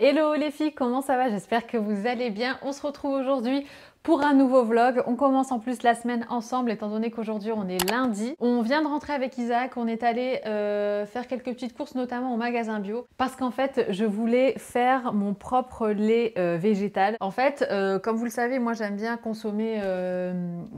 Hello les filles, comment ça va? J'espère que vous allez bien. On se retrouve aujourd'hui pour un nouveau vlog. On commence en plus la semaine ensemble étant donné qu'aujourd'hui on est lundi. On vient de rentrer avec Isaac, on est allé faire quelques petites courses notamment au magasin bio parce qu'en fait je voulais faire mon propre lait végétal. En fait, comme vous le savez, moi j'aime bien consommer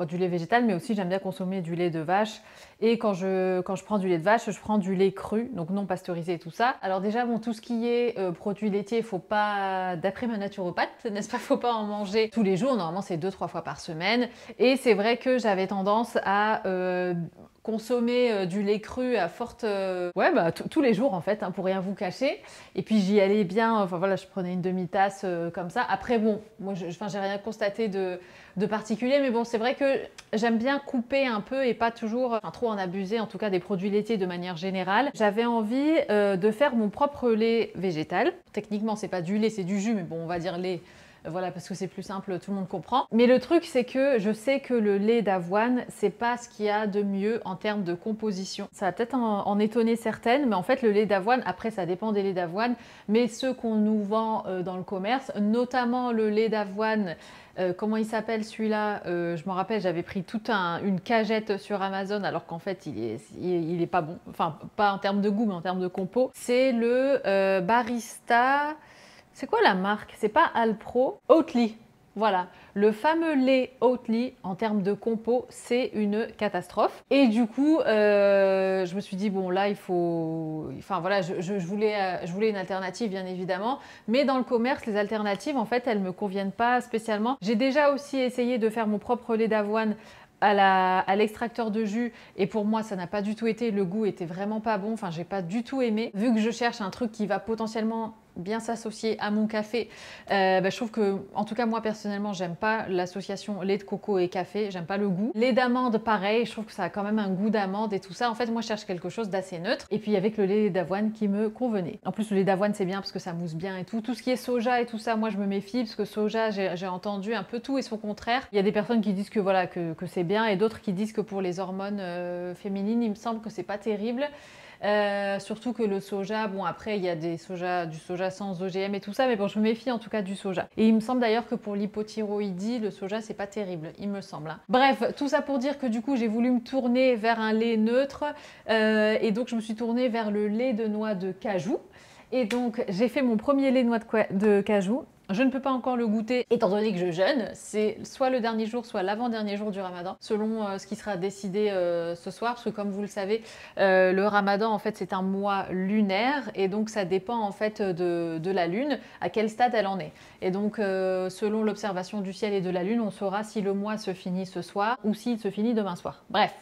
du lait végétal mais aussi j'aime bien consommer du lait de vache. Et quand je prends du lait de vache, je prends du lait cru, donc non pasteurisé et tout ça. Alors déjà, bon, tout ce qui est produits laitiers, faut pas, d'après ma naturopathe, n'est-ce pas, faut pas en manger tous les jours. Normalement, c'est 2-3 fois par semaine. Et c'est vrai que j'avais tendance à consommer du lait cru à forte... tous les jours en fait, hein, pour rien vous cacher. Et puis j'y allais bien, enfin voilà, je prenais une demi-tasse comme ça. Après bon, moi j'ai rien constaté de particulier, mais bon, c'est vrai que j'aime bien couper un peu et pas toujours trop en abuser, en tout cas des produits laitiers de manière générale. J'avais envie de faire mon propre lait végétal. Techniquement, c'est pas du lait, c'est du jus, mais bon, on va dire lait. Voilà, parce que c'est plus simple, tout le monde comprend. Mais le truc, c'est que je sais que le lait d'avoine, c'est pas ce qu'il y a de mieux en termes de composition. Ça va peut-être en étonner certaines, mais en fait, le lait d'avoine, après, ça dépend des laits d'avoine, mais ceux qu'on nous vend dans le commerce, notamment le lait d'avoine, comment il s'appelle celui-là? Je m'en rappelle, j'avais pris toute une cagette sur Amazon, alors qu'en fait, il est pas bon. Enfin, pas en termes de goût, mais en termes de compo. C'est le Barista... C'est quoi la marque? C'est pas Alpro, Oatly. Voilà, le fameux lait Oatly en termes de compo, c'est une catastrophe. Et du coup, je me suis dit bon là il faut, enfin voilà, je voulais une alternative bien évidemment, mais dans le commerce les alternatives en fait elles me conviennent pas spécialement. J'ai déjà aussi essayé de faire mon propre lait d'avoine à l'extracteur de jus et pour moi ça n'a pas du tout été, le goût était vraiment pas bon, enfin j'ai pas du tout aimé. Vu que je cherche un truc qui va potentiellement bien s'associer à mon café, je trouve que, en tout cas moi personnellement, j'aime pas l'association lait de coco et café, j'aime pas le goût. Lait d'amande, pareil, je trouve que ça a quand même un goût d'amande et tout ça. En fait, moi je cherche quelque chose d'assez neutre. Et puis avec le lait d'avoine qui me convenait. En plus, le lait d'avoine c'est bien parce que ça mousse bien et tout. Tout ce qui est soja et tout ça, moi je me méfie parce que soja, j'ai entendu un peu tout et son contraire. Il y a des personnes qui disent que voilà que c'est bien et d'autres qui disent que pour les hormones féminines, il me semble que c'est pas terrible. Surtout que le soja, bon après il y a du soja sans OGM et tout ça, mais bon je me méfie en tout cas du soja. Et il me semble d'ailleurs que pour l'hypothyroïdie, le soja c'est pas terrible, il me semble. Hein. Bref, tout ça pour dire que du coup j'ai voulu me tourner vers un lait neutre et donc je me suis tournée vers le lait de noix de cajou. Et donc j'ai fait mon premier lait de noix de cajou. Je ne peux pas encore le goûter étant donné que je jeûne. C'est soit le dernier jour, soit l'avant-dernier jour du ramadan, selon ce qui sera décidé ce soir. Parce que comme vous le savez, le ramadan, en fait, c'est un mois lunaire. Et donc, ça dépend en fait de la lune, à quel stade elle en est. Et donc, selon l'observation du ciel et de la lune, on saura si le mois se finit ce soir ou s'il se finit demain soir. Bref.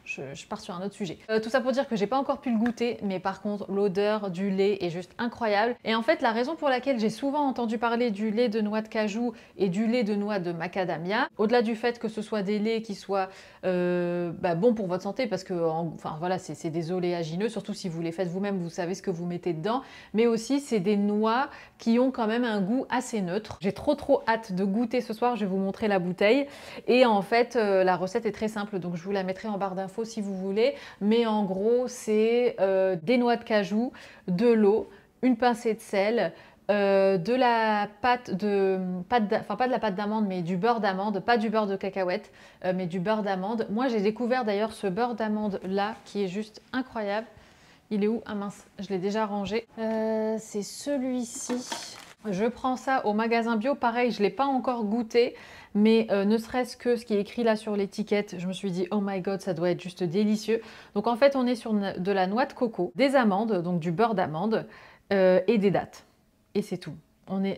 Je pars sur un autre sujet. Tout ça pour dire que j'ai pas encore pu le goûter, mais par contre l'odeur du lait est juste incroyable. Et en fait la raison pour laquelle j'ai souvent entendu parler du lait de noix de cajou et du lait de noix de macadamia, au-delà du fait que ce soit des laits qui soient bons pour votre santé, parce que enfin voilà c'est des oléagineux, surtout si vous les faites vous-même, vous savez ce que vous mettez dedans, mais aussi c'est des noix qui ont quand même un goût assez neutre. J'ai trop hâte de goûter ce soir, je vais vous montrer la bouteille. Et en fait la recette est très simple, donc je vous la mettrai en barre d'infos si vous voulez, mais en gros c'est des noix de cajou, de l'eau, une pincée de sel, de la pâte enfin pas de la pâte d'amande mais du beurre d'amande, pas du beurre de cacahuète mais du beurre d'amande. Moi j'ai découvert d'ailleurs ce beurre d'amande là qui est juste incroyable. Il est où? Ah mince, je l'ai déjà rangé. C'est celui-ci. Je prends ça au magasin bio, pareil, je ne l'ai pas encore goûté, mais ne serait-ce que ce qui est écrit là sur l'étiquette, je me suis dit, oh my god, ça doit être juste délicieux. Donc en fait, on est sur de la noix de coco, des amandes, donc du beurre d'amande, et des dattes. Et c'est tout.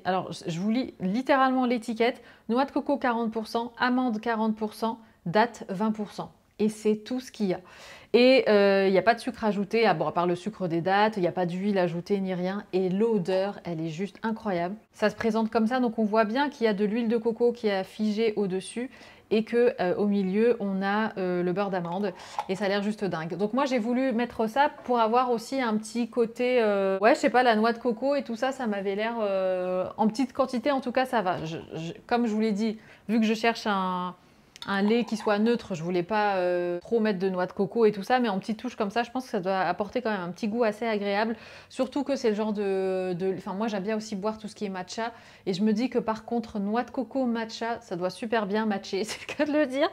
Alors, je vous lis littéralement l'étiquette, noix de coco 40%, amandes 40%, dattes 20%. Et c'est tout ce qu'il y a. Et il n'y a pas de sucre ajouté, à part le sucre des dattes, il n'y a pas d'huile ajoutée ni rien. Et l'odeur, elle est juste incroyable. Ça se présente comme ça, donc on voit bien qu'il y a de l'huile de coco qui a figé au-dessus et que au milieu, on a le beurre d'amande. Et ça a l'air juste dingue. Donc moi, j'ai voulu mettre ça pour avoir aussi un petit côté... ouais, je sais pas, la noix de coco et tout ça, ça m'avait l'air... en petite quantité, en tout cas, ça va. Comme je vous l'ai dit, vu que je cherche un lait qui soit neutre. Je voulais pas trop mettre de noix de coco et tout ça, mais en petite touche comme ça, je pense que ça doit apporter quand même un petit goût assez agréable. Surtout que c'est le genre Enfin, moi, j'aime bien aussi boire tout ce qui est matcha. Et je me dis que par contre, noix de coco, matcha, ça doit super bien matcher, c'est le cas de le dire.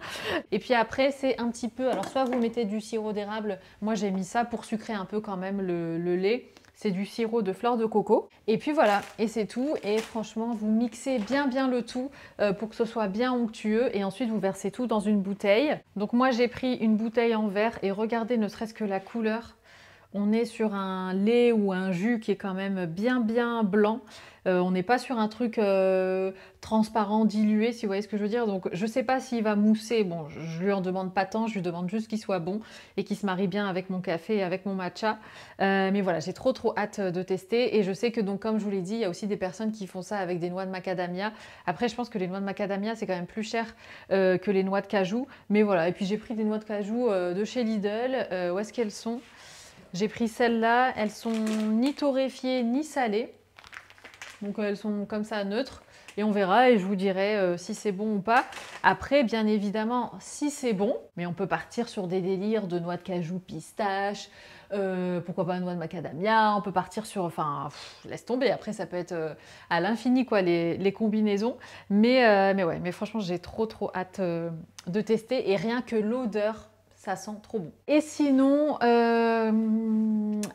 Et puis après, c'est un petit peu... Alors, soit vous mettez du sirop d'érable. Moi, j'ai mis ça pour sucrer un peu quand même le lait. C'est du sirop de fleur de coco. Et puis voilà, et c'est tout. Et franchement, vous mixez bien le tout pour que ce soit bien onctueux. Et ensuite, vous versez tout dans une bouteille. Donc moi, j'ai pris une bouteille en verre. Et regardez, ne serait-ce que la couleur. On est sur un lait ou un jus qui est quand même bien blanc. On n'est pas sur un truc transparent, dilué, si vous voyez ce que je veux dire. Donc je ne sais pas s'il va mousser. Bon, je lui en demande pas tant, je lui demande juste qu'il soit bon et qu'il se marie bien avec mon café et avec mon matcha. Mais voilà, j'ai trop hâte de tester. Et je sais que donc, comme je vous l'ai dit, il y a aussi des personnes qui font ça avec des noix de macadamia. Après, je pense que les noix de macadamia, c'est quand même plus cher que les noix de cajou. Mais voilà, et puis j'ai pris des noix de cajou de chez Lidl. Où est-ce qu'elles sont ? J'ai pris celles-là, elles sont ni torréfiées ni salées. Donc elles sont comme ça neutres. Et on verra et je vous dirai si c'est bon ou pas. Après, bien évidemment, si c'est bon, mais on peut partir sur des délires de noix de cajou pistache, pourquoi pas noix de macadamia, on peut partir sur... Enfin, laisse tomber, après ça peut être à l'infini quoi les combinaisons. Mais ouais, mais franchement, j'ai trop hâte de tester et rien que l'odeur, ça sent trop bon. Et sinon,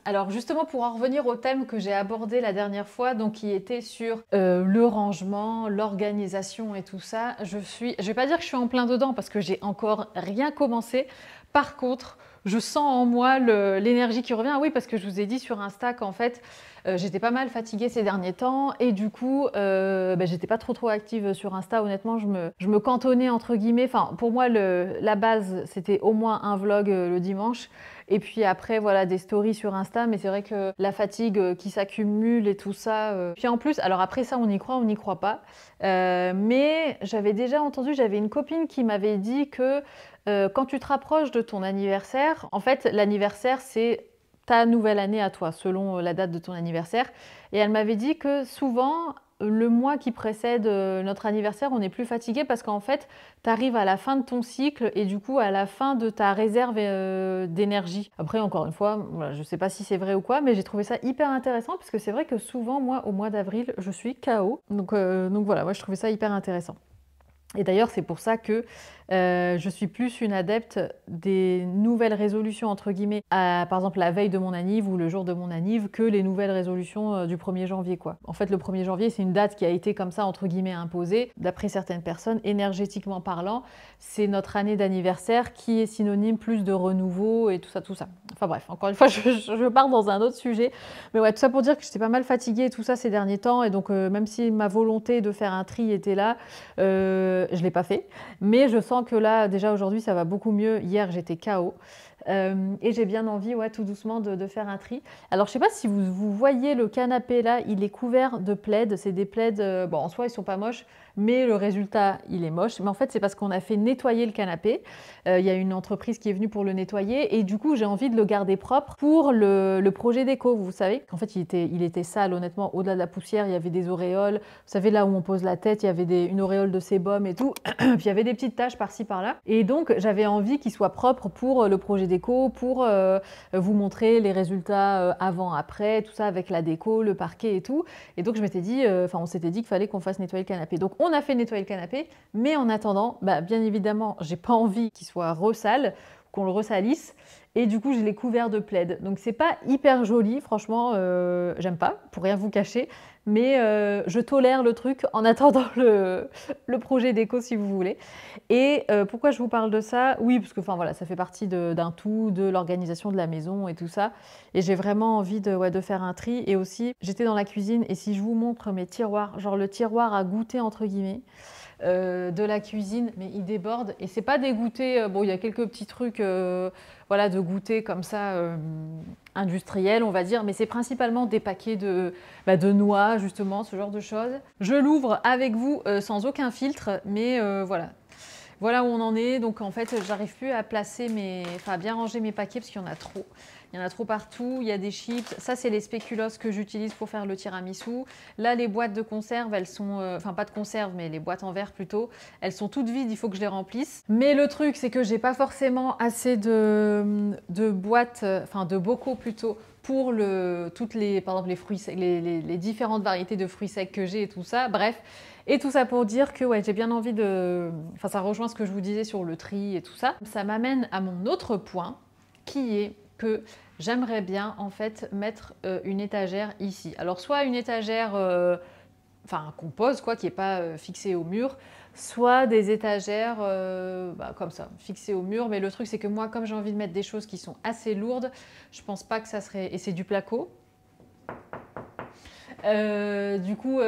alors justement pour en revenir au thème que j'ai abordé la dernière fois, donc qui était sur le rangement, l'organisation et tout ça, je vais pas dire que je suis en plein dedans parce que j'ai encore rien commencé. Par contre, je sens en moi l'énergie qui revient. Ah oui, parce que je vous ai dit sur Insta qu'en fait, j'étais pas mal fatiguée ces derniers temps et du coup, j'étais pas trop active sur Insta. Honnêtement, je me cantonnais entre guillemets. Enfin, pour moi, la base, c'était au moins un vlog le dimanche. Et puis après, voilà, des stories sur Insta. Mais c'est vrai que la fatigue qui s'accumule et tout ça. Puis en plus, alors après ça, on y croit, on n'y croit pas. Mais j'avais déjà entendu, j'avais une copine qui m'avait dit que quand tu te rapproches de ton anniversaire, en fait, l'anniversaire, c'est ta nouvelle année à toi, selon la date de ton anniversaire. Et elle m'avait dit que souvent, le mois qui précède notre anniversaire, on est plus fatigué parce qu'en fait, tu arrives à la fin de ton cycle et du coup à la fin de ta réserve d'énergie. Après, encore une fois, voilà, je ne sais pas si c'est vrai ou quoi, mais j'ai trouvé ça hyper intéressant parce que c'est vrai que souvent, moi, au mois d'avril, je suis KO. Donc voilà, moi, je trouvais ça hyper intéressant. Et d'ailleurs, c'est pour ça que je suis plus une adepte des nouvelles résolutions, entre guillemets, par exemple la veille de mon anniv ou le jour de mon anniv, que les nouvelles résolutions du 1er janvier, quoi. En fait, le 1er janvier, c'est une date qui a été comme ça, entre guillemets, imposée. D'après certaines personnes, énergétiquement parlant, c'est notre année d'anniversaire qui est synonyme plus de renouveau et tout ça, tout ça. Enfin bref, encore une fois, je pars dans un autre sujet. Mais ouais, tout ça pour dire que j'étais pas mal fatiguée et tout ça ces derniers temps. Et donc, même si ma volonté de faire un tri était là, je ne l'ai pas fait. Mais je sens que là, déjà aujourd'hui, ça va beaucoup mieux. Hier, j'étais KO. Et j'ai bien envie, ouais, tout doucement, de faire un tri. Alors, je sais pas si vous voyez le canapé là, il est couvert de plaids. C'est des plaids, bon, en soi, ils sont pas moches, mais le résultat, il est moche. Mais en fait, c'est parce qu'on a fait nettoyer le canapé. Il y a une entreprise qui est venue pour le nettoyer. Et du coup, j'ai envie de le garder propre pour le projet déco. Vous savez qu'en fait, il était sale, honnêtement. Au-delà de la poussière, il y avait des auréoles. Vous savez, là où on pose la tête, il y avait une auréole de sébum et tout. Puis, il y avait des petites taches par-ci, par-là. Et donc, j'avais envie qu'il soit propre pour le projet déco, pour vous montrer les résultats avant-après, tout ça avec la déco, le parquet et tout. Et donc, je m'étais dit, on s'était dit qu'il fallait qu'on fasse nettoyer le canapé. Donc, on a fait nettoyer le canapé, mais en attendant, bien évidemment, j'ai pas envie qu'il soit resale, qu'on le ressalisse. Et du coup, je l'ai couvert de plaid. Donc, c'est pas hyper joli, franchement, j'aime pas, pour rien vous cacher. Mais je tolère le truc en attendant le projet déco, si vous voulez. Et pourquoi je vous parle de ça? Oui, parce que voilà, ça fait partie d'un tout, de l'organisation de la maison et tout ça. Et j'ai vraiment envie de faire un tri. Et aussi, j'étais dans la cuisine et si je vous montre mes tiroirs, genre le tiroir à goûter, entre guillemets, de la cuisine, mais il déborde. Et c'est pas des goûters, bon, il y a quelques petits trucs voilà, de goûter comme ça industriels, on va dire, mais c'est principalement des paquets de noix, justement, ce genre de choses. Je l'ouvre avec vous sans aucun filtre, mais voilà. Voilà où on en est. Donc en fait, j'arrive plus à placer à bien ranger mes paquets parce qu'il y en a trop. Il y en a trop partout. Il y a des chips. Ça, c'est les spéculoos que j'utilise pour faire le tiramisu. Là, les boîtes de conserve, elles sont... Enfin, pas de conserve, mais les boîtes en verre plutôt. Elles sont toutes vides. Il faut que je les remplisse. Mais le truc, c'est que j'ai pas forcément assez de boîtes, enfin de bocaux plutôt, pour toutes les, par exemple, les fruits secs, les différentes variétés de fruits secs que j'ai et tout ça. Bref. Et tout ça pour dire que ouais, j'ai bien envie de... Enfin, ça rejoint ce que je vous disais sur le tri et tout ça. Ça m'amène à mon autre point, qui est que j'aimerais bien, en fait, mettre une étagère ici. Alors, soit une étagère, enfin, qu'on pose, quoi, qui n'est pas fixée au mur, soit des étagères comme ça, fixées au mur. Mais le truc, c'est que moi, comme j'ai envie de mettre des choses qui sont assez lourdes, je pense pas que ça serait... Et c'est du placo. Du coup,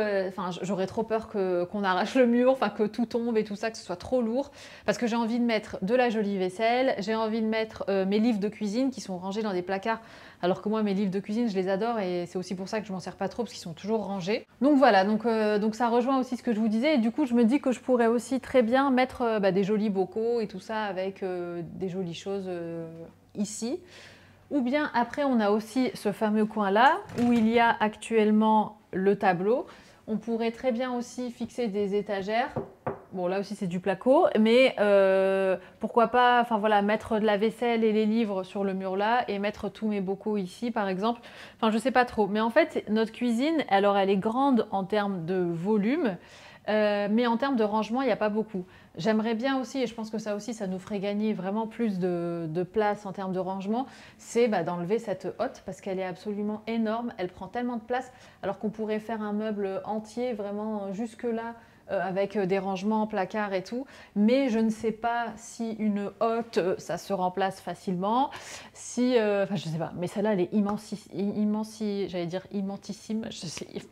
j'aurais trop peur qu'on arrache le mur, enfin que tout tombe et tout ça, que ce soit trop lourd. Parce que j'ai envie de mettre de la jolie vaisselle, j'ai envie de mettre mes livres de cuisine qui sont rangés dans des placards. Alors que moi, mes livres de cuisine, je les adore et c'est aussi pour ça que je m'en sers pas trop parce qu'ils sont toujours rangés. Donc voilà, donc ça rejoint aussi ce que je vous disais. Et du coup, je me dis que je pourrais aussi très bien mettre des jolis bocaux et tout ça avec des jolies choses ici. Ou bien après, on a aussi ce fameux coin-là où il y a actuellement le tableau. On pourrait très bien aussi fixer des étagères. Bon, là aussi, c'est du placo, mais pourquoi pas, enfin voilà, mettre de la vaisselle et les livres sur le mur là et mettre tous mes bocaux ici, par exemple. Enfin, je sais pas trop. Mais en fait, notre cuisine, alors elle est grande en termes de volume, mais en termes de rangement, il n'y a pas beaucoup. J'aimerais bien aussi, et je pense que ça aussi, ça nous ferait gagner vraiment plus de place en termes de rangement, c'est d'enlever cette hotte parce qu'elle est absolument énorme. Elle prend tellement de place alors qu'on pourrait faire un meuble entier vraiment jusque-là avec des rangements, placards et tout. Mais je ne sais pas si une hotte, ça se remplace facilement. Si, enfin, je sais pas, mais celle-là, elle est j'allais dire immensissime.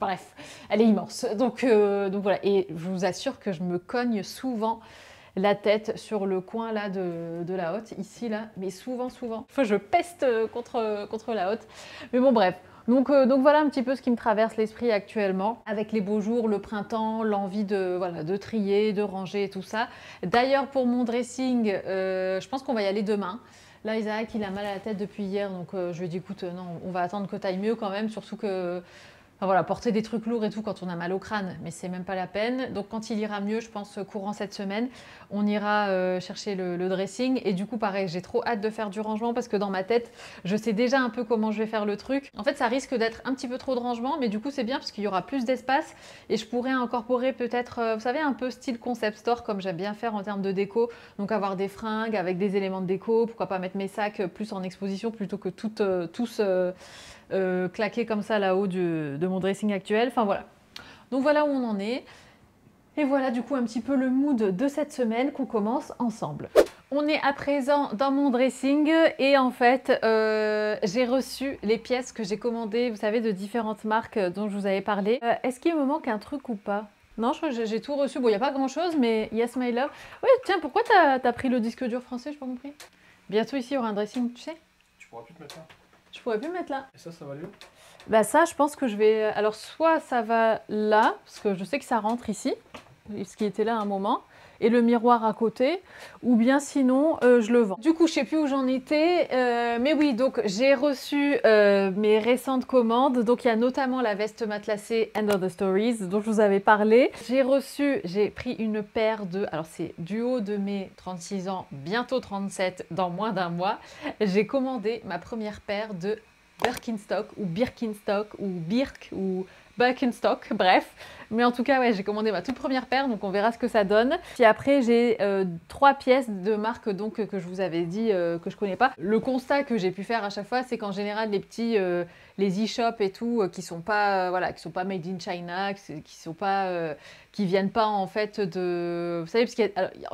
Bref, elle est immense. Donc voilà, et je vous assure que je me cogne souvent la tête sur le coin là de la hotte, ici là, mais souvent. Enfin, je peste contre la hotte. Mais bon, bref. Donc voilà un petit peu ce qui me traverse l'esprit actuellement, avec les beaux jours, le printemps, l'envie de trier, de ranger et tout ça. D'ailleurs, pour mon dressing, je pense qu'on va y aller demain. Là, Isaac, il a mal à la tête depuis hier, donc je lui ai dit, écoute, non, on va attendre que tu ailles mieux quand même, surtout que... Enfin, voilà, porter des trucs lourds et tout quand on a mal au crâne, mais c'est même pas la peine. Donc quand il ira mieux, je pense courant cette semaine, on ira chercher le dressing. Et du coup, pareil, j'ai trop hâte de faire du rangement parce que dans ma tête, je sais déjà un peu comment je vais faire le truc. En fait, ça risque d'être un petit peu trop de rangement, mais du coup, c'est bien parce qu'il y aura plus d'espace et je pourrais incorporer peut-être, vous savez, un peu style concept store comme j'aime bien faire en termes de déco. Donc avoir des fringues avec des éléments de déco, pourquoi pas mettre mes sacs plus en exposition plutôt que tous claquer comme ça là-haut de mon dressing actuel. Enfin voilà. Donc voilà où on en est. Et voilà du coup un petit peu le mood de cette semaine qu'on commence ensemble. On est à présent dans mon dressing et en fait j'ai reçu les pièces que j'ai commandées, vous savez, de différentes marques dont je vous avais parlé. Est-ce qu'il me manque un truc ou pas? Non, je crois que j'ai tout reçu. Bon, il n'y a pas grand-chose, mais yes my love. Ouais, tiens, pourquoi t'as pris le disque dur français? Je n'ai pas compris. Bientôt ici, il y aura un dressing, tu sais? Tu pourras plus te mettre là. Je pourrais plus le mettre là. Et ça va aller où? Bah ça, je pense que je vais... Alors, soit ça va là, parce que je sais que ça rentre ici, ce qui était là à un moment, et le miroir à côté, ou bien sinon, je le vends. Du coup, je sais plus où j'en étais, mais oui, donc j'ai reçu mes récentes commandes. Donc, il y a notamment la veste matelassée End of the Stories, dont je vous avais parlé. J'ai pris une paire de... Alors, c'est du haut de mes 36 ans, bientôt 37, dans moins d'un mois. J'ai commandé ma première paire de Birkenstock ou Birkenstock ou Birk ou Birkenstock, bref. Mais en tout cas, ouais, j'ai commandé ma toute première paire, donc on verra ce que ça donne. Puis après, j'ai 3 pièces de marque donc, que je vous avais dit que je connais pas. Le constat que j'ai pu faire à chaque fois, c'est qu'en général, les petits, les e-shops et tout, qui sont pas made in China, qui viennent pas en fait de... Vous savez, parce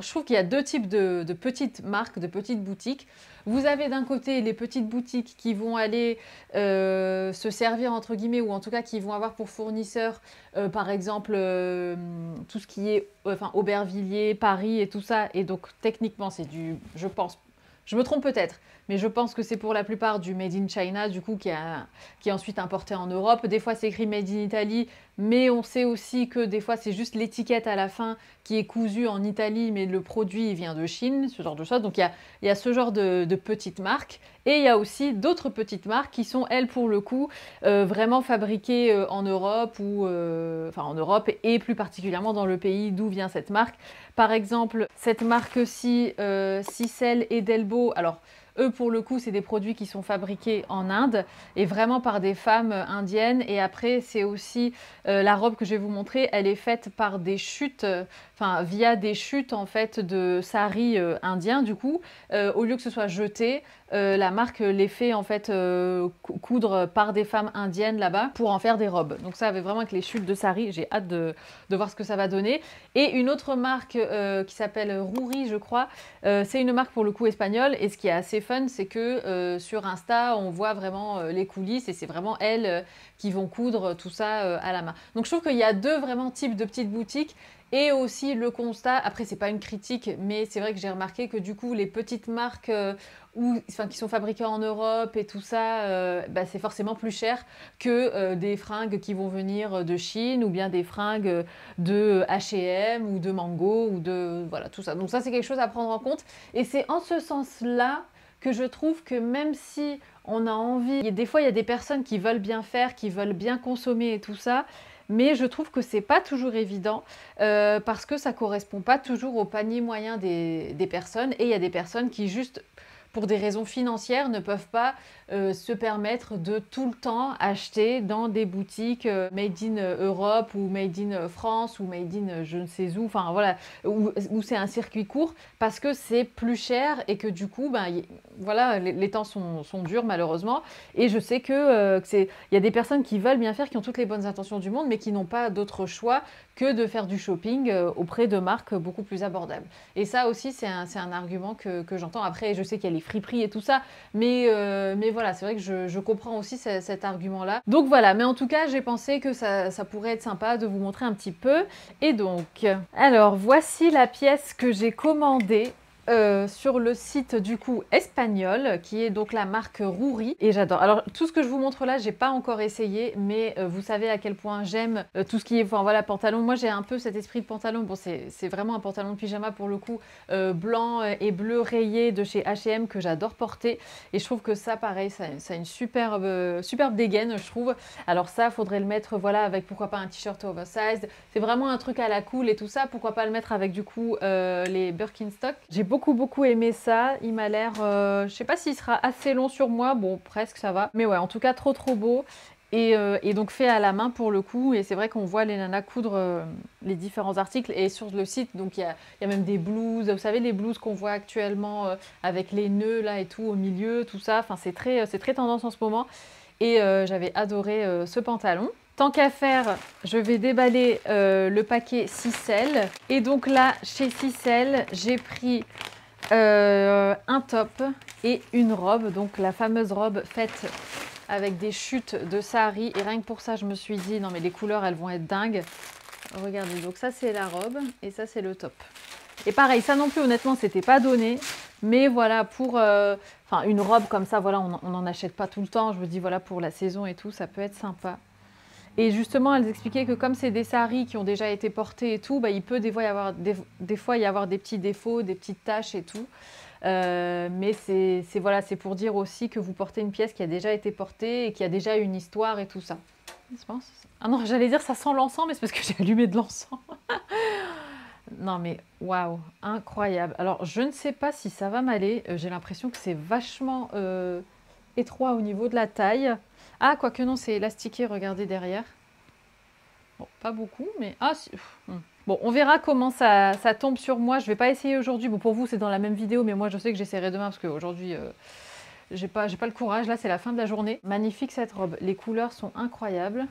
je trouve qu'il y a deux types de petites marques, de petites boutiques. Vous avez d'un côté les petites boutiques qui vont aller se servir entre guillemets, ou en tout cas qui vont avoir pour fournisseurs par exemple tout ce qui est Aubervilliers, Paris et tout ça, et donc techniquement c'est du, je pense, je me trompe peut-être, mais je pense que c'est pour la plupart du Made in China, du coup qui est ensuite importé en Europe. Des fois c'est écrit Made in Italy, mais on sait aussi que des fois c'est juste l'étiquette à la fin qui est cousue en Italie, mais le produit vient de Chine, ce genre de choses. Donc il y a ce genre de petites marques. Et il y a aussi d'autres petites marques qui sont, elles, pour le coup, vraiment fabriquées en Europe, enfin en Europe et plus particulièrement dans le pays d'où vient cette marque. Par exemple, cette marque-ci, Sicel et Delbo, alors eux, pour le coup, c'est des produits qui sont fabriqués en Inde et vraiment par des femmes indiennes. Et après, c'est aussi la robe que je vais vous montrer, elle est faite par des chutes, enfin via des chutes en fait de sari indien du coup. Au lieu que ce soit jeté, la marque les fait en fait coudre par des femmes indiennes là-bas pour en faire des robes. Donc ça, avec vraiment avec les chutes de sari, j'ai hâte de voir ce que ça va donner. Et une autre marque qui s'appelle Rouri, je crois, c'est une marque pour le coup espagnole. Et ce qui est assez fun, c'est que sur Insta, on voit vraiment les coulisses et c'est vraiment elles qui vont coudre tout ça à la main. Donc je trouve qu'il y a deux vraiment types de petites boutiques. Et aussi le constat, après c'est pas une critique, mais c'est vrai que j'ai remarqué que du coup les petites marques qui sont fabriquées en Europe et tout ça, c'est forcément plus cher que des fringues qui vont venir de Chine ou bien des fringues de H&M ou de Mango ou de voilà tout ça. Donc ça c'est quelque chose à prendre en compte et c'est en ce sens-là que je trouve que même si on a envie, des fois il y a des personnes qui veulent bien faire, qui veulent bien consommer et tout ça, mais je trouve que c'est pas toujours évident parce que ça correspond pas toujours au panier moyen des personnes et il y a des personnes qui juste pour des raisons financières ne peuvent pas se permettre de tout le temps acheter dans des boutiques made in Europe ou made in France ou made in je ne sais où, enfin voilà, où c'est un circuit court parce que c'est plus cher et que du coup, voilà, les temps sont durs malheureusement. Et je sais que il y a des personnes qui veulent bien faire, qui ont toutes les bonnes intentions du monde, mais qui n'ont pas d'autre choix que de faire du shopping auprès de marques beaucoup plus abordables. Et ça aussi, c'est un argument que j'entends. Après, je sais qu'il y a les friperies et tout ça, mais voilà, c'est vrai que je comprends aussi cet argument-là. Donc voilà, mais en tout cas, j'ai pensé que ça pourrait être sympa de vous montrer un petit peu. Et donc, alors, voici la pièce que j'ai commandée sur le site du coup espagnol qui est donc la marque Rouri et j'adore. Alors tout ce que je vous montre là j'ai pas encore essayé mais vous savez à quel point j'aime tout ce qui est enfin voilà pantalon. Moi j'ai un peu cet esprit de pantalon, bon c'est vraiment un pantalon de pyjama pour le coup blanc et bleu rayé de chez H&M que j'adore porter et je trouve que ça pareil ça a une superbe dégaine je trouve. Alors ça faudrait le mettre voilà avec pourquoi pas un t-shirt oversized, c'est vraiment un truc à la cool et tout ça, pourquoi pas le mettre avec du coup les Birkenstock. J'ai beaucoup aimé ça, il m'a l'air, je sais pas s'il sera assez long sur moi, bon presque ça va, mais ouais en tout cas trop beau et donc fait à la main pour le coup et c'est vrai qu'on voit les nanas coudre les différents articles et sur le site donc il y a même des blouses, vous savez les blouses qu'on voit actuellement avec les nœuds là et tout au milieu, tout ça, enfin c'est très tendance en ce moment et j'avais adoré ce pantalon. Tant qu'à faire, je vais déballer le paquet Sicel. Et donc là, chez Sicel, j'ai pris un top et une robe. Donc la fameuse robe faite avec des chutes de sari. Et rien que pour ça, je me suis dit, non mais les couleurs, elles vont être dingues. Regardez, donc ça c'est la robe et ça c'est le top. Et pareil, ça non plus, honnêtement, c'était pas donné. Mais voilà, pour une robe comme ça, voilà, on n'en achète pas tout le temps. Je me dis, voilà, pour la saison et tout, ça peut être sympa. Et justement, elles expliquaient que comme c'est des saris qui ont déjà été portés et tout, il peut des fois y avoir des petits défauts, des petites taches et tout. Mais c'est pour dire aussi que vous portez une pièce qui a déjà été portée et qui a déjà une histoire et tout ça. Je pense. Ah non, j'allais dire ça sent l'encens, mais c'est parce que j'ai allumé de l'encens. Non mais waouh, incroyable. Alors je ne sais pas si ça va m'aller. J'ai l'impression que c'est vachement étroit au niveau de la taille. Ah, quoique non, c'est élastiqué, regardez derrière. Bon, pas beaucoup, mais... Ah, si. Bon, on verra comment ça tombe sur moi. Je ne vais pas essayer aujourd'hui. Bon, pour vous, c'est dans la même vidéo, mais moi, je sais que j'essaierai demain parce qu'aujourd'hui, j'ai pas le courage. Là, c'est la fin de la journée. Magnifique cette robe. Les couleurs sont incroyables.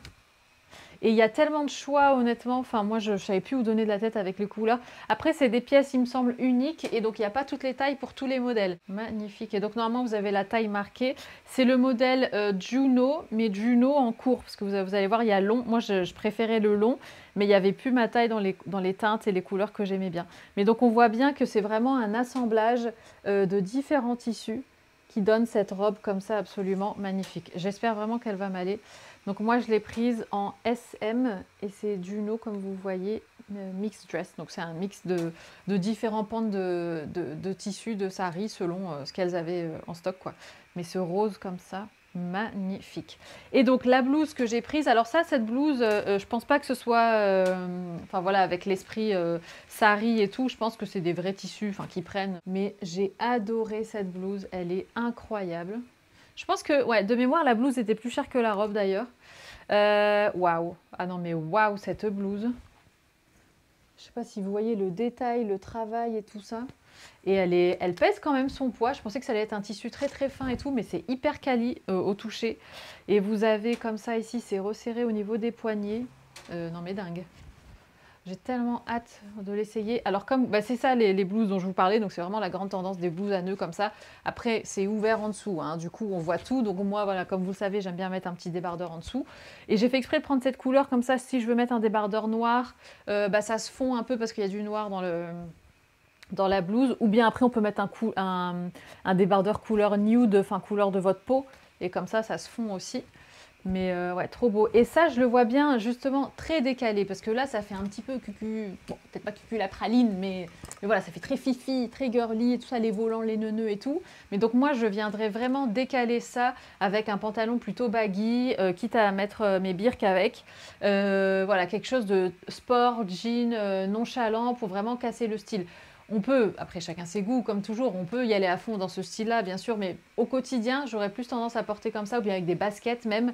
Et il y a tellement de choix, honnêtement. Enfin, moi, je ne savais plus où donner de la tête avec les couleurs. Après, c'est des pièces, il me semble, uniques. Et donc, il n'y a pas toutes les tailles pour tous les modèles. Magnifique. Et donc, normalement, vous avez la taille marquée. C'est le modèle Juno, mais Juno en court. Parce que vous allez voir, il y a long. Moi, je préférais le long. Mais il n'y avait plus ma taille dans les teintes et les couleurs que j'aimais bien. Mais donc, on voit bien que c'est vraiment un assemblage de différents tissus qui donne cette robe comme ça absolument magnifique. J'espère vraiment qu'elle va m'aller. Donc moi je l'ai prise en SM et c'est Juno comme vous voyez, mix dress. Donc c'est un mix de différents pentes de tissus de sari selon ce qu'elles avaient en stock quoi. Mais ce rose comme ça, magnifique. Et donc la blouse que j'ai prise, alors ça, cette blouse, je pense pas que ce soit, enfin voilà, avec l'esprit sari et tout, je pense que c'est des vrais tissus, enfin qui prennent. Mais j'ai adoré cette blouse, elle est incroyable. Je pense que, ouais, de mémoire, la blouse était plus chère que la robe d'ailleurs. Waouh, ah non mais waouh cette blouse. Je sais pas si vous voyez le détail, le travail et tout ça. Et elle pèse quand même son poids. Je pensais que ça allait être un tissu très très fin et tout, mais c'est hyper quali au toucher. Et vous avez comme ça ici, c'est resserré au niveau des poignets. Non mais dingue. J'ai tellement hâte de l'essayer. Alors comme bah, c'est ça les blouses dont je vous parlais, donc c'est vraiment la grande tendance des blouses à nœuds comme ça. Après c'est ouvert en dessous, hein. Du coup on voit tout. Donc moi voilà, comme vous le savez, j'aime bien mettre un petit débardeur en dessous. Et j'ai fait exprès de prendre cette couleur comme ça. Si je veux mettre un débardeur noir, bah, ça se fond un peu parce qu'il y a du noir dans la blouse, ou bien après on peut mettre un débardeur couleur nude, enfin couleur de votre peau, et comme ça se fond aussi. Mais ouais, trop beau. Et ça, je le vois bien justement très décalé, parce que là, ça fait un petit peu cucu, bon, peut-être pas cucu la praline, mais voilà, ça fait très fifi, très girly, et tout ça, les volants, les neuneux et tout. Mais donc moi, je viendrais vraiment décaler ça avec un pantalon plutôt baggy, quitte à mettre mes birks avec. Voilà, quelque chose de sport, jean, nonchalant, pour vraiment casser le style. On peut, après chacun ses goûts, comme toujours, on peut y aller à fond dans ce style-là, bien sûr, mais au quotidien, j'aurais plus tendance à porter comme ça, ou bien avec des baskets même,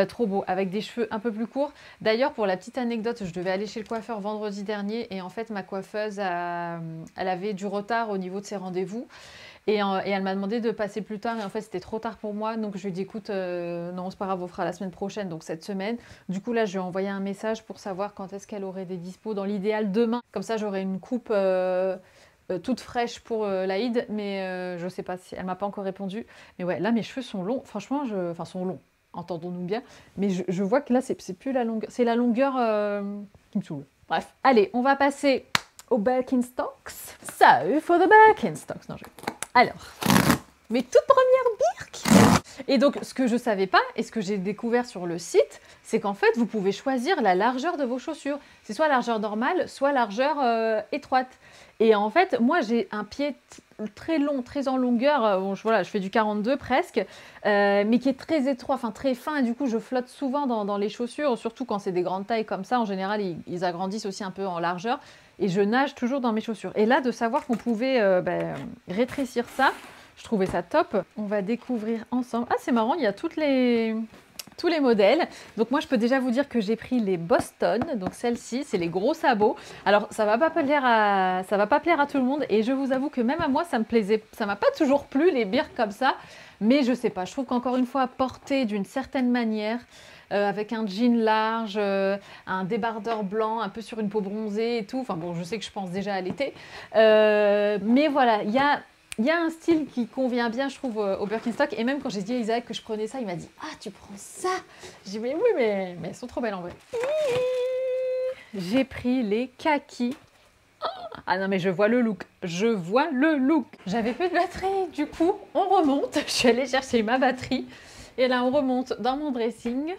trop beau, avec des cheveux un peu plus courts. D'ailleurs, pour la petite anecdote, je devais aller chez le coiffeur vendredi dernier, et en fait, ma coiffeuse, elle avait du retard au niveau de ses rendez-vous. Et elle m'a demandé de passer plus tard, et en fait c'était trop tard pour moi, donc je lui ai dit écoute, non c'est pas grave, on fera la semaine prochaine, donc cette semaine. Du coup là je lui ai envoyé un message pour savoir quand est-ce qu'elle aurait des dispos, dans l'idéal demain, comme ça j'aurai une coupe toute fraîche pour l'Aïd, mais je sais pas si elle m'a pas encore répondu. Mais ouais, là mes cheveux sont longs, franchement, enfin sont longs, entendons-nous bien, mais je vois que là c'est plus la longueur, c'est la longueur qui me saoule. Bref, allez, on va passer aux Birkenstocks. So, for the Birkenstocks. Non, alors, mes toutes premières birks. Et donc, ce que je ne savais pas et ce que j'ai découvert sur le site, c'est qu'en fait, vous pouvez choisir la largeur de vos chaussures. C'est soit largeur normale, soit largeur étroite. Et en fait, moi, j'ai un pied très long, très en longueur. Bon, voilà, je fais du 42 presque, mais qui est très étroit, enfin très fin. Et du coup, je flotte souvent dans les chaussures, surtout quand c'est des grandes tailles comme ça. En général, ils agrandissent aussi un peu en largeur. Et je nage toujours dans mes chaussures. Et là, de savoir qu'on pouvait rétrécir ça, je trouvais ça top. On va découvrir ensemble. Ah, c'est marrant, il y a tous les modèles. Donc moi, je peux déjà vous dire que j'ai pris les Boston. Donc celle-ci, c'est les gros sabots. Alors, ça va pas plaire à tout le monde. Et je vous avoue que même à moi, ça me plaisait. Ça m'a pas toujours plu, les birks comme ça. Mais je sais pas, je trouve qu'encore une fois, porter d'une certaine manière, avec un jean large, un débardeur blanc, un peu sur une peau bronzée et tout. Enfin bon, je sais que je pense déjà à l'été. Mais voilà, il y a un style qui convient bien, je trouve, au Birkenstock. Et même quand j'ai dit à Isaac que je prenais ça, il m'a dit « Ah, tu prends ça ?» J'ai dit « Mais oui, mais elles sont trop belles en vrai. » J'ai pris les kakis. Ah non, mais je vois le look. Je vois le look. J'avais plus de batterie, du coup, on remonte. Je suis allée chercher ma batterie. Et là, on remonte dans mon dressing.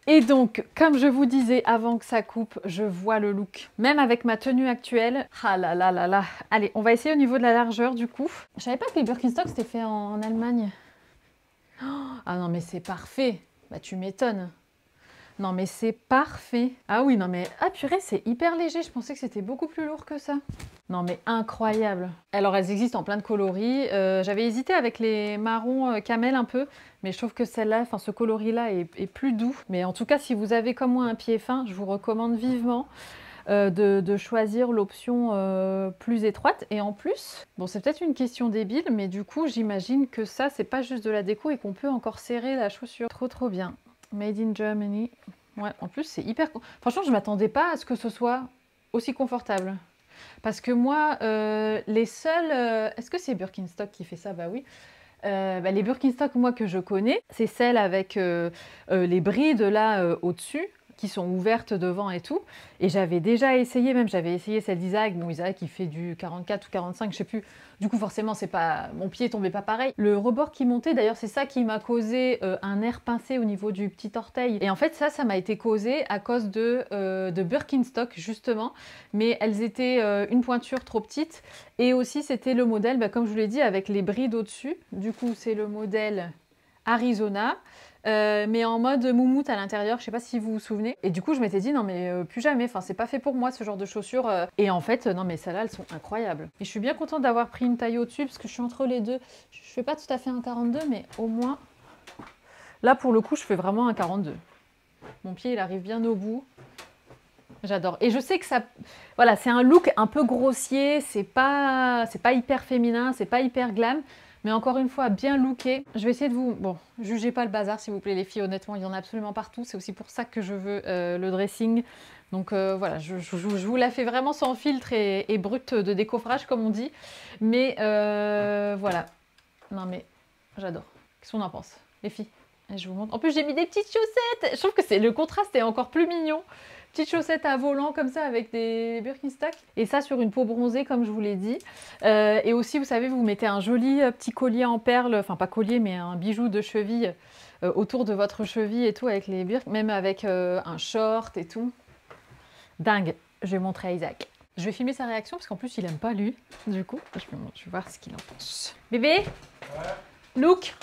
Et donc, comme je vous disais avant que ça coupe, je vois le look. Même avec ma tenue actuelle, ah là là là là. Allez, on va essayer au niveau de la largeur du coup. Je savais pas que les Birkenstock c'était fait en Allemagne. Oh, ah non mais c'est parfait. Bah tu m'étonnes. Non mais c'est parfait. Ah oui, non mais... Ah purée, c'est hyper léger. Je pensais que c'était beaucoup plus lourd que ça. Non mais incroyable. Alors elles existent en plein de coloris. J'avais hésité avec les marrons camel un peu. Mais je trouve que celle-là, enfin ce coloris-là est plus doux. Mais en tout cas, si vous avez comme moi un pied fin, je vous recommande vivement de choisir l'option plus étroite. Et en plus, bon c'est peut-être une question débile, mais du coup j'imagine que ça, c'est pas juste de la déco et qu'on peut encore serrer la chaussure. Trop trop bien. Made in Germany. Ouais, en plus, c'est hyper... Franchement, je ne m'attendais pas à ce que ce soit aussi confortable. Parce que moi, les seuls... Est-ce que c'est Birkenstock qui fait ça? Bah oui. Les Birkenstock, moi, que je connais, c'est celles avec les brides là au-dessus. qui sont ouvertes devant et tout. Et j'avais déjà essayé, même j'avais essayé celle d'Isaac. Bon, Isaac, il fait du 44 ou 45, je sais plus. Du coup, forcément, c'est pas, mon pied tombait pas pareil. Le rebord qui montait, d'ailleurs, c'est ça qui m'a causé un nerf pincé au niveau du petit orteil. Et en fait, ça m'a été causé à cause de Birkenstock, justement. Mais elles étaient une pointure trop petite. Et aussi, c'était le modèle, bah, comme je vous l'ai dit, avec les brides au-dessus. Du coup, c'est le modèle Arizona. Mais en mode moumoute à l'intérieur, je sais pas si vous vous souvenez. Et du coup, je m'étais dit, non mais plus jamais, enfin c'est pas fait pour moi ce genre de chaussures. Et en fait, non mais celles-là, elles sont incroyables. Et je suis bien contente d'avoir pris une taille au-dessus, parce que je suis entre les deux. Je fais pas tout à fait un 42, mais au moins... Là, pour le coup, je fais vraiment un 42. Mon pied, il arrive bien au bout. J'adore. Et je sais que ça... Voilà, c'est un look un peu grossier, c'est pas hyper féminin, c'est pas hyper glam. Mais encore une fois, bien looké. Je vais essayer de vous... Bon, jugez pas le bazar, s'il vous plaît, les filles. Honnêtement, il y en a absolument partout. C'est aussi pour ça que je veux le dressing. Donc voilà, je vous la fais vraiment sans filtre et brut de décoffrage, comme on dit. Mais voilà. Non, mais j'adore. Qu'est-ce qu'on en pense, les filles? Et je vous montre. En plus, j'ai mis des petites chaussettes. Je trouve que le contraste est encore plus mignon. Petites chaussettes à volant comme ça avec des Birkenstock. Et ça sur une peau bronzée comme je vous l'ai dit. Et aussi, vous savez, vous mettez un joli petit collier en perles. Enfin, pas collier, mais un bijou de cheville autour de votre cheville et tout avec les Birk. Même avec un short et tout. Dingue. Je vais montrer à Isaac. Je vais filmer sa réaction parce qu'en plus, il aime pas lui. Du coup, je vais voir ce qu'il en pense. Bébé? Ouais. Look?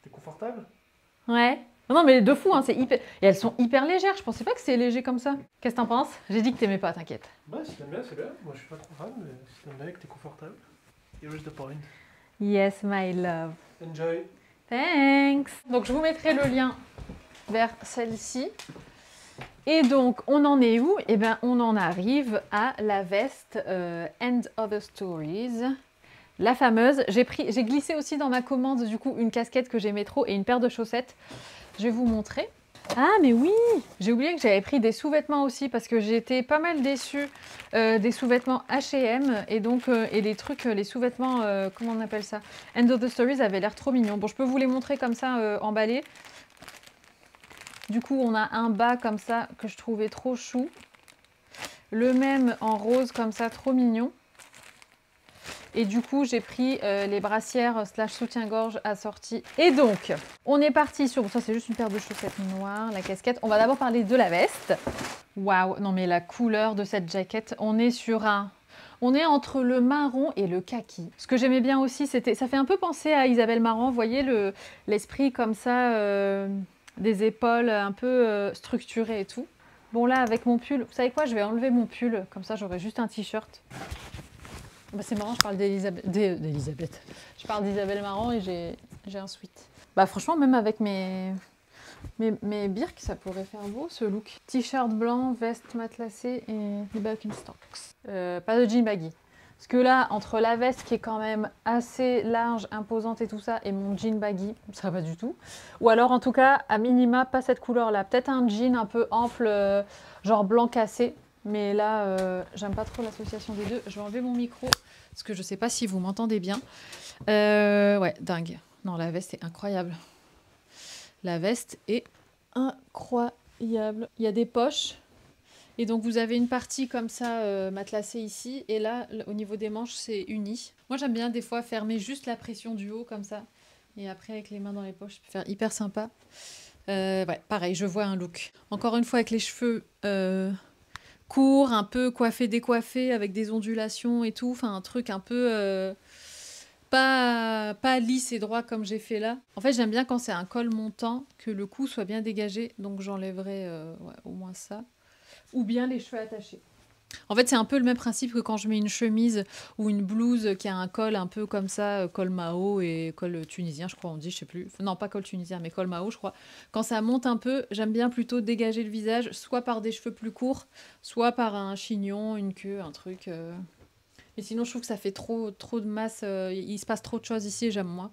T'es confortable? Ouais. Non, mais de fou, hein, c'est hyper... Et elles sont hyper légères, je pensais pas que c'est léger comme ça. Qu'est-ce que t'en penses? J'ai dit que t'aimais pas, t'inquiète. Bah, si t'aimes bien, c'est bien. Moi, je suis pas trop fan, mais si t'aimes bien et que t'es confortable, here's the point. Yes, my love. Enjoy. Thanks. Donc, je vous mettrai le lien vers celle-ci. Et donc, on en est où? Eh bien, on en arrive à la veste End of the Stories. La fameuse. J'ai glissé aussi dans ma commande, du coup, une casquette que j'aimais trop et une paire de chaussettes. Je vais vous montrer. Ah, mais oui! J'ai oublié que j'avais pris des sous-vêtements aussi parce que j'étais pas mal déçue des sous-vêtements H&M et donc, et les trucs, les sous-vêtements, comment on appelle ça? End of the Stories avaient l'air trop mignons. Bon, je peux vous les montrer comme ça, emballés. Du coup, on a un bas comme ça que je trouvais trop chou. Le même en rose comme ça, trop mignon. Et du coup, j'ai pris les brassières / soutien-gorge assorties. Et donc, on est parti sur... Ça, c'est juste une paire de chaussettes noires, la casquette. On va d'abord parler de la veste. Waouh, non mais la couleur de cette jaquette, on est sur un... On est entre le marron et le kaki. Ce que j'aimais bien aussi, c'était... Ça fait un peu penser à Isabelle Marant. Vous voyez l'esprit comme ça, des épaules un peu structurées et tout. Bon là, avec mon pull... Vous savez quoi? Je vais enlever mon pull. Comme ça, j'aurai juste un t-shirt. Bah c'est marrant, je parle d'Elisabeth. Je parle d'Isabelle Marant et j'ai un sweat. Bah franchement, même avec mes birks, ça pourrait faire beau ce look. T-shirt blanc, veste matelassée et des Birkenstocks. Pas de jean baggy. Parce que là, entre la veste qui est quand même assez large, imposante et tout ça, et mon jean baggy, ça va du tout. Ou alors en tout cas, à minima, pas cette couleur-là. Peut-être un jean un peu ample, genre blanc cassé. Mais là, j'aime pas trop l'association des deux. Je vais enlever mon micro, parce que je sais pas si vous m'entendez bien. Ouais, dingue. Non, la veste est incroyable. La veste est incroyable. Il y a des poches. Et donc, vous avez une partie comme ça, matelassée ici. Et là, au niveau des manches, c'est uni. Moi, j'aime bien des fois fermer juste la pression du haut, comme ça. Et après, avec les mains dans les poches, ça peut faire hyper sympa. Ouais, pareil, je vois un look. Encore une fois, avec les cheveux... court, un peu coiffé, décoiffé, avec des ondulations et tout. Enfin, un truc un peu pas lisse et droit comme j'ai fait là. En fait, j'aime bien quand c'est un col montant, que le cou soit bien dégagé. Donc, j'enlèverai ouais, au moins ça. Ou bien les cheveux attachés. En fait, c'est un peu le même principe que quand je mets une chemise ou une blouse qui a un col un peu comme ça, col Mao et col tunisien, je crois on dit, je sais plus. Non, pas col tunisien, mais col Mao, je crois. Quand ça monte un peu, j'aime bien plutôt dégager le visage, soit par des cheveux plus courts, soit par un chignon, une queue, un truc. Mais sinon, je trouve que ça fait trop de masse. Il se passe trop de choses ici, j'aime moins.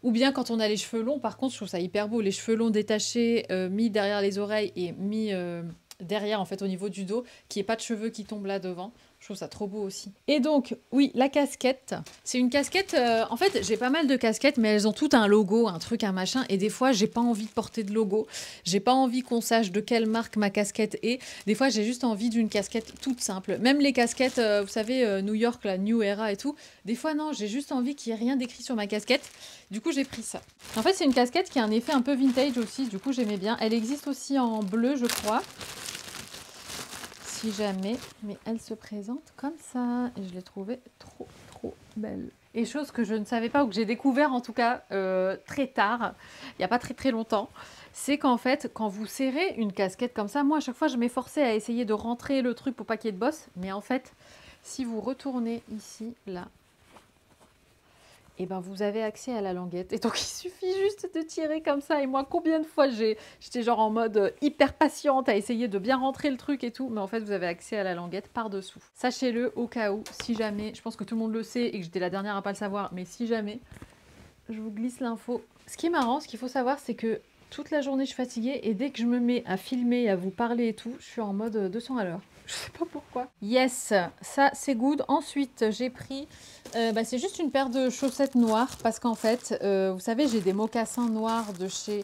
Ou bien quand on a les cheveux longs, par contre, je trouve ça hyper beau. Les cheveux longs détachés, mis derrière les oreilles et mis derrière en fait au niveau du dos, qu'il n'y ait pas de cheveux qui tombent là devant. Je trouve ça trop beau aussi. Et donc, oui, la casquette. C'est une casquette... en fait, j'ai pas mal de casquettes, mais elles ont toutes un logo, un truc, un machin. Et des fois, j'ai pas envie de porter de logo. J'ai pas envie qu'on sache de quelle marque ma casquette est. Des fois, j'ai juste envie d'une casquette toute simple. Même les casquettes, vous savez, New York, la New Era et tout. Des fois, non, j'ai juste envie qu'il n'y ait rien d'écrit sur ma casquette. Du coup, j'ai pris ça. En fait, c'est une casquette qui a un effet un peu vintage aussi. Du coup, j'aimais bien. Elle existe aussi en bleu, je crois. Si jamais, mais elle se présente comme ça et je l'ai trouvée trop belle. Et chose que je ne savais pas ou que j'ai découvert en tout cas très tard, il n'y a pas très longtemps, c'est qu'en fait quand vous serrez une casquette comme ça, moi à chaque fois je m'efforçais à essayer de rentrer le truc pour pas qu'il y ait de bosse, mais en fait si vous retournez ici, là, et ben vous avez accès à la languette. Et donc il suffit juste de tirer comme ça. Et moi, combien de fois j'étais genre en mode hyper patiente à essayer de bien rentrer le truc et tout. Mais en fait, vous avez accès à la languette par-dessous. Sachez-le au cas où, si jamais, je pense que tout le monde le sait et que j'étais la dernière à pas le savoir, mais si jamais, je vous glisse l'info. Ce qui est marrant, ce qu'il faut savoir, c'est que toute la journée, je suis fatiguée. Et dès que je me mets à filmer, à vous parler et tout, je suis en mode 200 à l'heure. Je sais pas pourquoi. Yes, ça c'est good. Ensuite, j'ai pris, c'est juste une paire de chaussettes noires parce qu'en fait, vous savez, j'ai des mocassins noirs de chez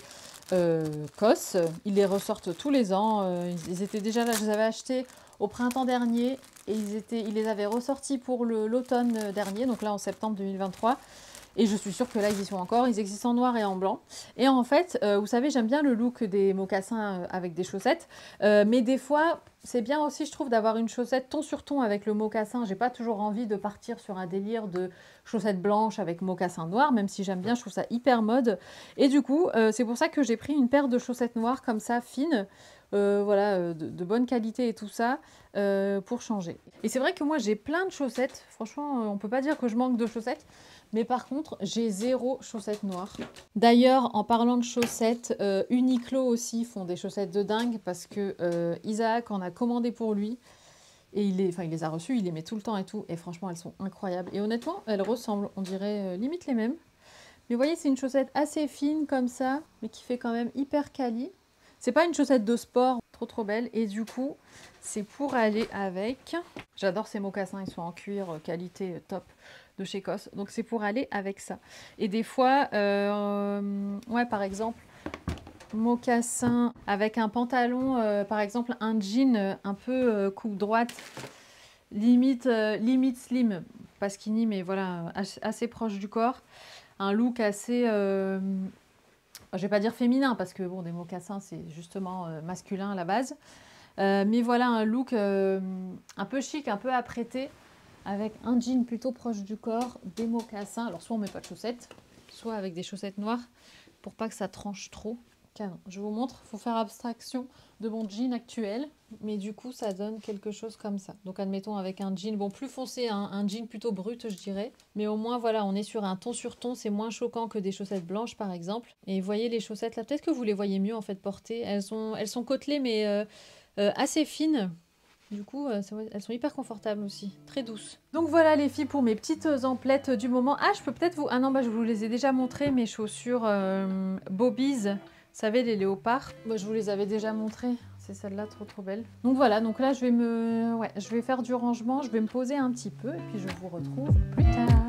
COS. Ils les ressortent tous les ans. Ils étaient déjà là, je les avais achetés au printemps dernier et ils les avaient ressortis pour l'automne dernier, donc là en septembre 2023. Et je suis sûre que là, ils y sont encore. Ils existent en noir et en blanc. Et en fait, vous savez, j'aime bien le look des mocassins avec des chaussettes. Mais des fois, c'est bien aussi, je trouve, d'avoir une chaussette ton sur ton avec le mocassin. J'ai pas toujours envie de partir sur un délire de chaussettes blanches avec mocassin noir, même si j'aime bien, je trouve ça hyper mode. Et du coup, c'est pour ça que j'ai pris une paire de chaussettes noires comme ça, fines. Voilà, de bonne qualité et tout ça, pour changer. Et c'est vrai que moi, j'ai plein de chaussettes. Franchement, on peut pas dire que je manque de chaussettes. Mais par contre, j'ai 0 chaussettes noires. D'ailleurs, en parlant de chaussettes, Uniqlo aussi font des chaussettes de dingue parce que Isaac en a commandé pour lui. Et il les a reçues, il les met tout le temps et tout. Et franchement, elles sont incroyables. Et honnêtement, elles ressemblent, on dirait limite les mêmes. Mais vous voyez, c'est une chaussette assez fine comme ça, mais qui fait quand même hyper quali. C'est pas une chaussette de sport, trop belle. Et du coup, c'est pour aller avec... J'adore ces mocassins, ils sont en cuir, qualité top de chez COS. Donc c'est pour aller avec ça. Et des fois, ouais, par exemple, mocassin avec un pantalon, par exemple un jean un peu coupe droite, limite slim, pas skinny, mais voilà, assez proche du corps. Un look assez... je vais pas dire féminin parce que bon, des mocassins c'est justement masculin à la base, mais voilà un look un peu chic, un peu apprêté avec un jean plutôt proche du corps, des mocassins. Alors soit on met pas de chaussettes, soit avec des chaussettes noires pour pas que ça tranche trop. Canon. Je vous montre, il faut faire abstraction de mon jean actuel, mais du coup ça donne quelque chose comme ça. Donc admettons avec un jean, bon plus foncé, un jean plutôt brut je dirais, mais au moins voilà, on est sur un ton sur ton, c'est moins choquant que des chaussettes blanches par exemple. Et vous voyez les chaussettes là, peut-être que vous les voyez mieux en fait portées, elles sont côtelées mais assez fines. Du coup, elles sont hyper confortables aussi, très douces. Donc voilà les filles pour mes petites emplettes du moment. Ah, je peux peut-être vous... Ah non, bah je vous les ai déjà montrées, mes chaussures Bobbies. Vous savez, les léopards, moi, je vous les avais déjà montrées. C'est celle-là, trop belle. Donc voilà, donc là, je vais faire du rangement. Je vais me poser un petit peu et puis je vous retrouve plus tard.